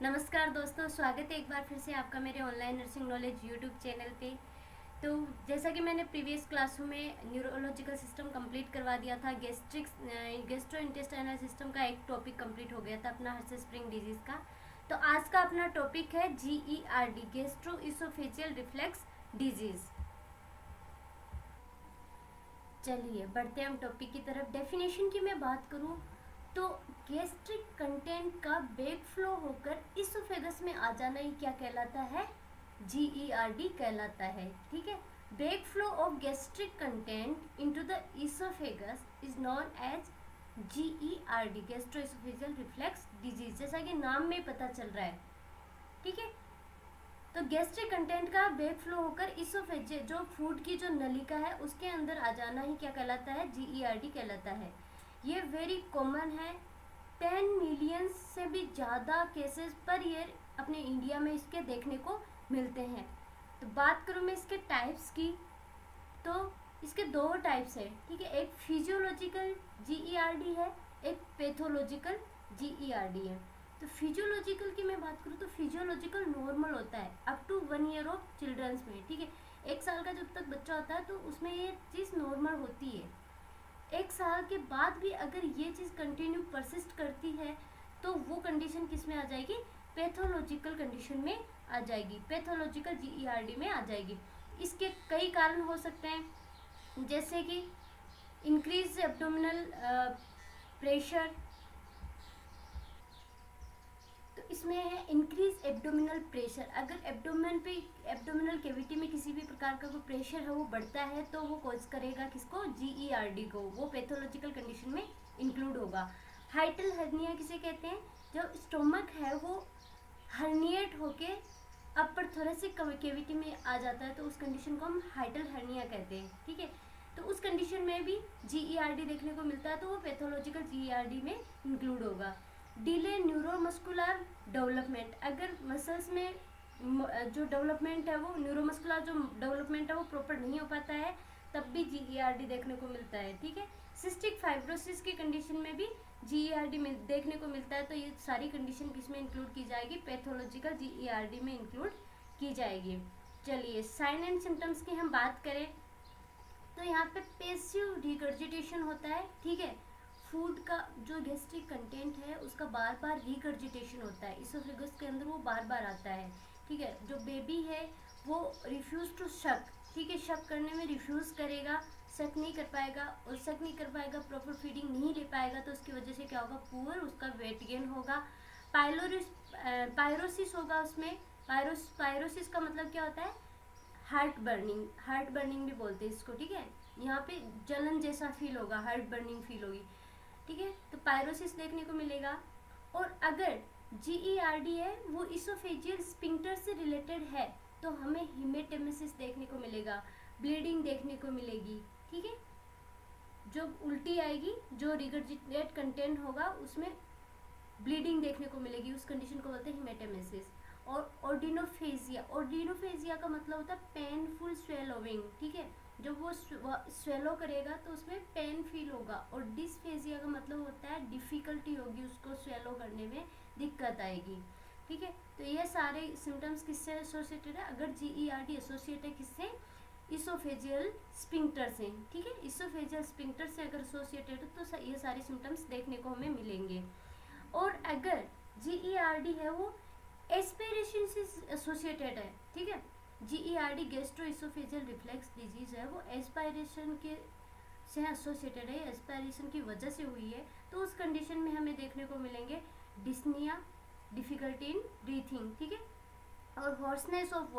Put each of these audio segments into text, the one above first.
नमस्कार दोस्तों, स्वागत है एक बार फिर से आपका मेरे online nursing knowledge YouTube channel पे। तो जैसा कि मैंने प्रीवियस क्लासों में न्यूरोलॉजिकल सिस्टम कंप्लीट करवा दिया था, गैस्ट्रो इंटेस्टाइनल सिस्टम का एक टॉपिक कंप्लीट हो गया था अपना हर्से स्प्रिंग डिजीज़ का। तो आज का अपना टॉपिक है GERD, gastro oesophageal reflex disease. चलिए बढ़ते हैं हम टॉपिक की तरफ। डेफिनेशन की मैं बात करूं तो गैस्ट्रिक कंटेंट का बैक फ्लो होकर इसोफेगस में आ जाना ही क्या कहलाता है? GERD कहलाता है। ठीक है, back flow of gastric content into the oesophagus is known as GERD, gastro oesophageal reflux disease, जैसा कि नाम में पता चल रहा है। ठीक है, तो गैस्ट्रिक कंटेंट का बैक फ्लो होकर इसोफेज जो फूड की जो नलिका है उसके अंदर आ जाना ही क्या कहलाता है? GERD कहलाता है। ये वेरी कॉमन है। 10 मिलियन से भी ज़्यादा केसेस पर ईयर अपने इंडिया में इसके देखने को मिलते हैं। तो बात करूँ मैं इसके टाइप्स की, तो इसके दो टाइप्स है। ठीक है, एक फिजियोलॉजिकल GERD है, एक पैथोलॉजिकल GERD है। तो फिजियोलॉजिकल की मैं बात करूँ तो फिजियोलॉजिकल नॉर्मल होता है up to 1 year of children's में। ठीक है, 1 साल का जब तक बच्चा होता है तो उसमें ये चीज़ नॉर्मल होती है। 1 साल के बाद भी अगर ये चीज़ कंटिन्यू परसिस्ट करती है तो वो कंडीशन किस में आ जाएगी? पैथोलॉजिकल कंडीशन में आ जाएगी, पैथोलॉजिकल GERD में आ जाएगी। इसके कई कारण हो सकते हैं, जैसे कि इंक्रीज एब्डोमिनल प्रेशर। तो इसमें है इंक्रीज एब्डोमिनल प्रेशर। अगर एब्डोमिनल कैविटी में किसी भी प्रकार का कोई प्रेशर है वो बढ़ता है तो वो कॉज करेगा किसको? GERD को। वो पैथोलॉजिकल कंडीशन में इंक्लूड होगा। हाइटल हर्निया किसे कहते हैं? जब स्टोमक है वो हर्निएट होके अपर थोरेसिक कैविटी में आ जाता है तो उस कंडीशन को हम हाइटल हर्निया कहते हैं। ठीक है, तो उस कंडीशन में भी GERD देखने को मिलता है तो वो पैथोलॉजिकल GERD में इंक्लूड होगा। डिले न्यूरोमस्कुलर डेवलपमेंट, अगर मसल्स में जो डेवलपमेंट है वो न्यूरोमस्कुलर जो डेवलपमेंट है वो प्रॉपर नहीं हो पाता है तब भी GERD देखने को मिलता है। ठीक है, सिस्टिक फाइब्रोसिस की कंडीशन में भी GERD में देखने को मिलता है। तो ये सारी कंडीशन किस में इंक्लूड की जाएगी? पैथोलॉजिकल GERD में इंक्लूड की जाएगी। चलिए साइन एंड सिम्टम्स की हम बात करें तो यहाँ पे पैसिव रिगर्जिटेशन होता है। ठीक है, फूड का जो गैस्ट्रिक कंटेंट है उसका बार बार रिगर्जिटेशन होता है, इसोफेगस के अंदर वो बार बार आता है। ठीक है, जो बेबी है वो रिफ्यूज टू शक, ठीक है, शक करने में रिफ्यूज़ करेगा, शक नहीं कर पाएगा, और शक नहीं कर पाएगा, प्रॉपर फीडिंग नहीं ले पाएगा तो उसकी वजह से क्या होगा? पुअर उसका वेट गेन होगा। पायरोसिस होगा उसमें। पायरोसिस का मतलब क्या होता है? हार्ट बर्निंग भी बोलते हैं इसको। ठीक है, यहाँ पे जलन जैसा फील होगा, हार्ट बर्निंग फील होगी। ठीक है, तो पायरोसिस देखने को मिलेगा। और अगर GERD है वो इसोफेजियल स्पिंक्टर से रिलेटेड है तो हमें हिमेटेमेसिस देखने को मिलेगा, ब्लीडिंग देखने को मिलेगी। ठीक है, जो उल्टी आएगी, जो रिगर्जिटेट कंटेंट होगा उसमें ब्लीडिंग देखने को मिलेगी, उस कंडीशन को बोलते हैं हिमेटेमेसिस। और ऑर्डिनोफेजिया का मतलब होता है पेनफुल स्वेलोविंग। ठीक है, जब वो स्वेलो करेगा तो उसमें पेन फील होगा। और डिस्फेजिया का मतलब होता है डिफ़िकल्टी होगी, उसको स्वेलो करने में दिक्कत आएगी। ठीक है, तो ये सारे सिम्टम्स किससे एसोसिएटेड है? अगर GERD एसोसिएट है किससे? इसोफेजियल स्पिंक्टर से। ठीक है, इसोफेजियल स्पिंक्टर से अगर एसोसिएटेड है तो ये सारे सिम्टम्स देखने को हमें मिलेंगे। और अगर GERD है वो एस्पिरेशन से एसोसिएटेड है। ठीक है, GERD gastro oesophageal reflux disease है, वो एस्पायरेशन के से एसोसिएटेड है, एस्पायरेशन की वजह से हुई है तो उस कंडीशन में हमें देखने को मिलेंगे डिस्निया, डिफिकल्टी इन ब्रीथिंग। ठीक है, और हॉर्सनेस ऑफ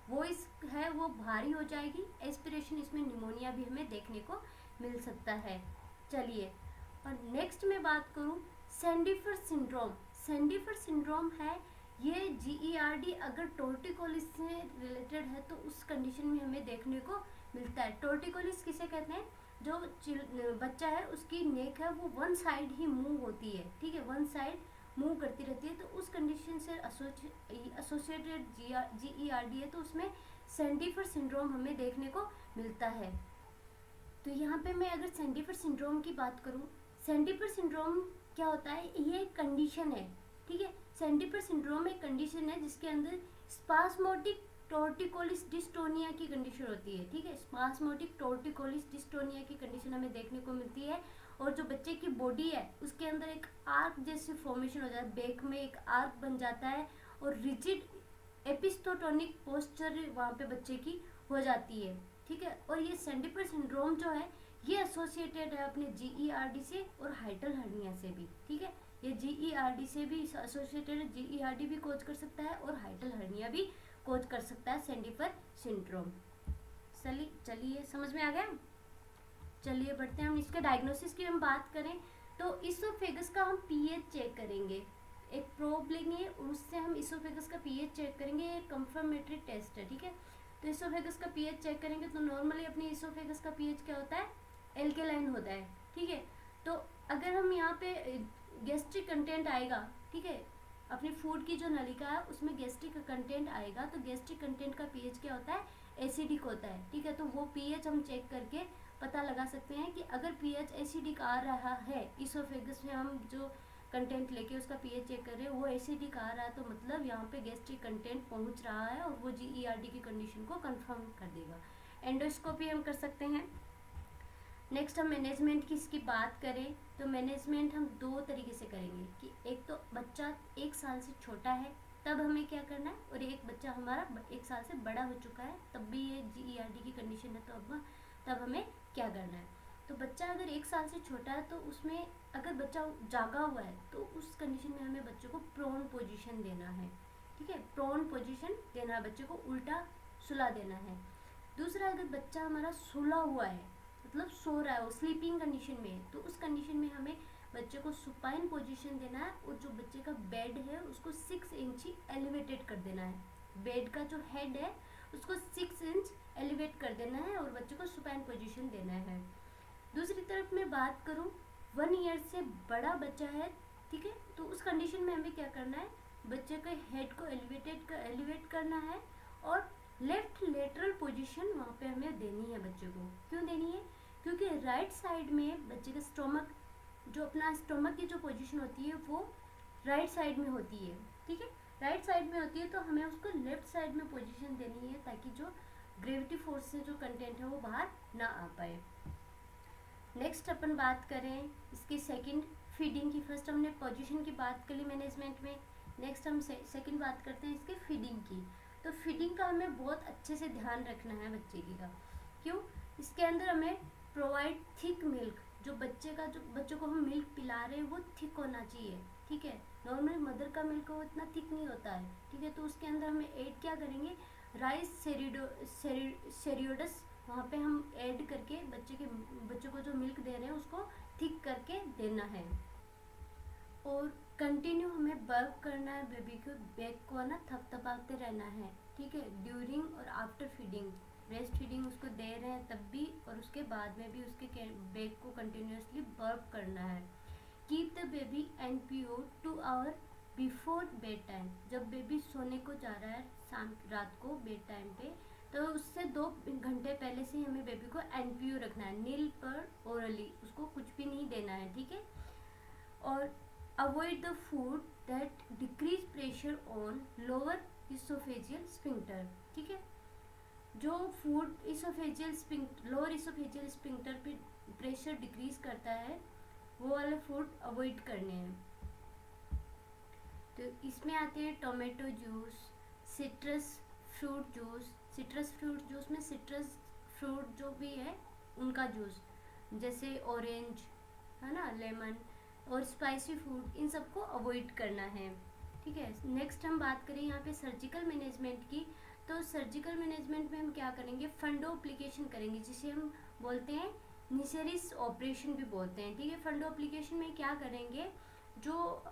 वॉइस है वो भारी हो जाएगी। एस्पिरेशन, इसमें निमोनिया भी हमें देखने को मिल सकता है। चलिए, और नेक्स्ट मैं बात करूँ सैंडिफर सिंड्रोम है। ये GERD अगर टोर्टिकोलिस से रिलेटेड है तो उस कंडीशन में हमें देखने को मिलता है। टोर्टिकोलिस किसे कहते हैं? जो बच्चा है उसकी नेक है वो वन साइड ही मूव होती है। ठीक है, वन साइड मूव करती रहती है तो उस कंडीशन से एसोसिएटेड GERD है तो उसमें सैंडिफर सिंड्रोम हमें देखने को मिलता है। तो यहाँ पे मैं अगर सैंडिफर सिंड्रोम की बात करूँ, सैंडिफर सिंड्रोम क्या होता है? ये एक कंडीशन है। ठीक है। सेंडिपर सिंड्रोम एक कंडीशन है जिसके अंदर स्पास्मोटिक टॉर्टिकोलिस डिस्टोनिया की कंडीशन होती है, ठीक है। स्पास्मोटिक टॉर्टिकोलिस डिस्टोनिया की कंडीशन हमें देखने को मिलती है, और जो बच्चे की बॉडी है उसके अंदर एक आर्क जैसी फॉर्मेशन हो जाता है, बैक में एक आर्क बन जाता है, और रिजिड एपिस्टोटोनिक पोस्चर वहाँ पे बच्चे की हो जाती है, ठीक है। और ये सेंडिपर सिंड्रोम जो है ये एसोसिएटेड है अपने GERD से और हाइटल हर्निया से भी, ठीक है। ये GERD से भी एसोसिएटेड है, GERD भी कोज कर सकता है और हाइटल हर्निया भी कोज कर सकता है सेंडिपर सिंड्रोम। चलिए समझ में आ गया। चलिए बढ़ते हैं, हम इसके डायग्नोसिस की हम बात करें तो इसोफेगस का हम पीएच चेक करेंगे, एक प्रोब लेंगे और उससे हम इसोफेगस का पीएच चेक करेंगे, ये कंफर्मेटरी टेस्ट है, ठीक है। तो इसोफेगस का पीएच चेक करेंगे तो नॉर्मली अपने इसोफेगस का पीएच क्या होता है, एल्केलाइन होता है, ठीक है। तो अगर हम यहाँ पे गैस्ट्रिक कंटेंट आएगा, ठीक है, अपनी फूड की जो नलिका है उसमें गैस्ट्रिक कंटेंट आएगा, तो गैस्ट्रिक कंटेंट का पीएच क्या होता है, एसिडिक होता है, ठीक है। तो वो पीएच हम चेक करके पता लगा सकते हैं कि अगर पीएच एसिडिक आ रहा है, इसोफेगस में हम जो कंटेंट लेके उसका पीएच चेक कर रहे हैं वो एसिडिक आ रहा है, तो मतलब यहाँ पे गैस्ट्रिक कंटेंट पहुँच रहा है और वो GERD की कंडीशन को कंफर्म कर देगा। एंडोस्कोपी हम कर सकते हैं। नेक्स्ट हम मैनेजमेंट की इसकी बात करें तो मैनेजमेंट हम दो तरीके से करेंगे कि एक तो बच्चा 1 साल से छोटा है तब हमें क्या करना है, और एक बच्चा हमारा 1 साल से बड़ा हो चुका है तब भी ये GERD की कंडीशन है, तो तब हमें क्या करना है। तो बच्चा अगर 1 साल से छोटा है तो उसमें अगर बच्चा जागा हुआ है तो उस कंडीशन में हमें बच्चे को प्रोन पोजीशन देना है, ठीक है। प्रोन पोजीशन देना है, बच्चे को उल्टा सुला देना है। दूसरा, अगर बच्चा हमारा सुला हुआ है मतलब सो रहा है, वो स्लीपिंग कंडीशन में है, तो उस कंडीशन में हमें बच्चे को सुपाइन पोजीशन देना है और जो बच्चे का बेड है उसको 6 इंच ही एलिवेटेड कर देना है। बेड का जो हेड है उसको 6 इंच एलिवेट कर देना है और बच्चे को सुपाइन पोजीशन देना है। दूसरी तरफ मैं बात करूं 1 ईयर से बड़ा बच्चा है, ठीक है, तो उस कंडीशन में हमें क्या करना है, बच्चे के हेड को एलिवेट करना है और लेफ्ट लेटरल पोजीशन वहाँ पे हमें देनी है बच्चे को। क्यों देनी है, क्योंकि राइट साइड में बच्चे का स्टोमक, जो अपना स्टोमक की जो पोजीशन होती है वो राइट साइड में होती है, ठीक है, राइट साइड में होती है, तो हमें उसको लेफ्ट साइड में पोजीशन देनी है ताकि जो ग्रेविटी फोर्स से जो कंटेंट है वो बाहर ना आ पाए। नेक्स्ट अपन बात करें इसकी सेकंड फीडिंग की। फर्स्ट हमने पोजीशन की बात कर ली मैनेजमेंट में, नेक्स्ट हम सेकंड बात करते हैं इसके फीडिंग की। तो फीडिंग का हमें बहुत अच्छे से ध्यान रखना है बच्चे की का। क्यों, इसके अंदर हमें प्रोवाइड थिक मिल्क, जो बच्चों को हम मिल्क पिला रहे हैं वो थिक होना चाहिए, ठीक है। नॉर्मल मदर का मिल्क वो इतना थिक नहीं होता है, ठीक है। तो उसके अंदर हमें ऐड क्या करेंगे, राइस सेरियोडस वहाँ पे हम ऐड करके बच्चे को जो मिल्क दे रहे हैं उसको थिक करके देना है। और कंटिन्यू हमें बर्प करना है, बेबी को बैक को ना थपथपाते रहना है, ठीक है, ड्यूरिंग और आफ्टर फीडिंग। ब्रेस्ट फीडिंग उसको दे रहे हैं तब भी और उसके बाद में भी उसके बैक को कंटिन्यूसली बर्प करना है। Keep the baby NPO 2 hour before bed time. जब बेबी सोने को जा रहा है रात को बेड टाइम पे, तो उससे 2 घंटे पहले से हमें बेबी को NPO रखना है, नील पर ओरली, उसको कुछ भी नहीं देना है, ठीक है। और avoid the food that decrease pressure on lower oesophageal sphincter, ठीक है। जो फूड लोअर इसोफेजियल स्फिंक्टर पे प्रेशर डिक्रीज करता है वो वाले फूड अवॉइड करने हैं। तो इसमें आते हैं tomato juice, citrus fruit juice में सिट्रस फ्रूट जो भी है उनका जूस, जैसे ऑरेंज है ना, लेमन और स्पाइसी फूड, इन सबको अवॉइड करना है, ठीक है। नेक्स्ट हम बात करें यहाँ पे सर्जिकल मैनेजमेंट की। तो सर्जिकल मैनेजमेंट में हम क्या करेंगे, फंडो एप्लीकेशन करेंगे, जिसे हम बोलते हैं निसेरिस ऑपरेशन भी बोलते हैं, ठीक है। फंडो एप्लीकेशन में क्या करेंगे, जो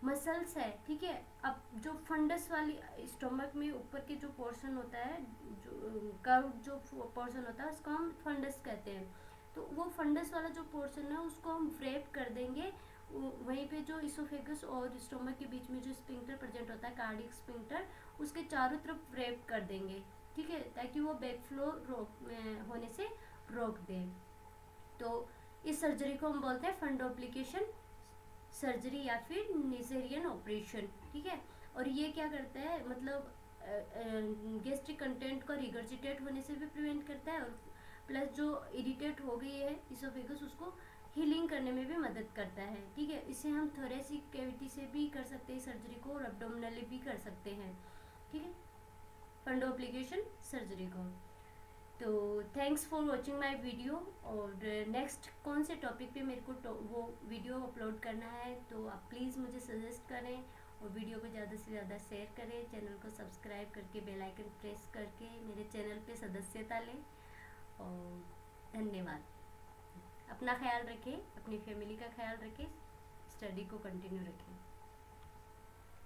मसल्स है, ठीक है, अब जो फंडस वाली स्टोमक में ऊपर के जो पोर्शन होता है, जो कर्व जो पोर्शन होता है उसको हम फंडस कहते हैं। तो वो फंडस वाला जो पोर्शन है उसको हम व्रेप कर देंगे, वहीं पे जो इसोफेगस और स्टोमक के बीच में जो स्फिंक्टर प्रेजेंट होता है, कार्डियक स्फिंक्टर, उसके चारों तरफ व्रेप कर देंगे, ठीक है, ताकि वो बैक फ्लो होने से रोक दे। तो इस सर्जरी को हम बोलते हैं फंडो एप्लीकेशन सर्जरी या फिर नेसेरियन ऑपरेशन, ठीक है। और ये क्या करता है, मतलब गैस्ट्रिक कंटेंट को रिगर्जिटेट होने से भी प्रिवेंट करता है, और प्लस जो इरिटेट हो गई है इसोफेगस उसको हीलिंग करने में भी मदद करता है, ठीक है। इसे हम थोरेसिक कैविटी से भी कर सकते हैं सर्जरी को, और एब्डोमिनली भी कर सकते हैं, ठीक है, फंडोप्लिकेशन सर्जरी को। तो thanks for watching my video. और नेक्स्ट कौन से टॉपिक पे मेरे को वो वीडियो अपलोड करना है, तो आप प्लीज़ मुझे सजेस्ट करें, और वीडियो को ज़्यादा से ज़्यादा शेयर करें, चैनल को सब्सक्राइब करके बेल आइकन प्रेस करके मेरे चैनल पे सदस्यता लें। और धन्यवाद। अपना ख्याल रखें, अपनी फैमिली का ख्याल रखें, स्टडी को कंटिन्यू रखें।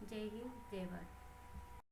जय हिंद, जय भारत।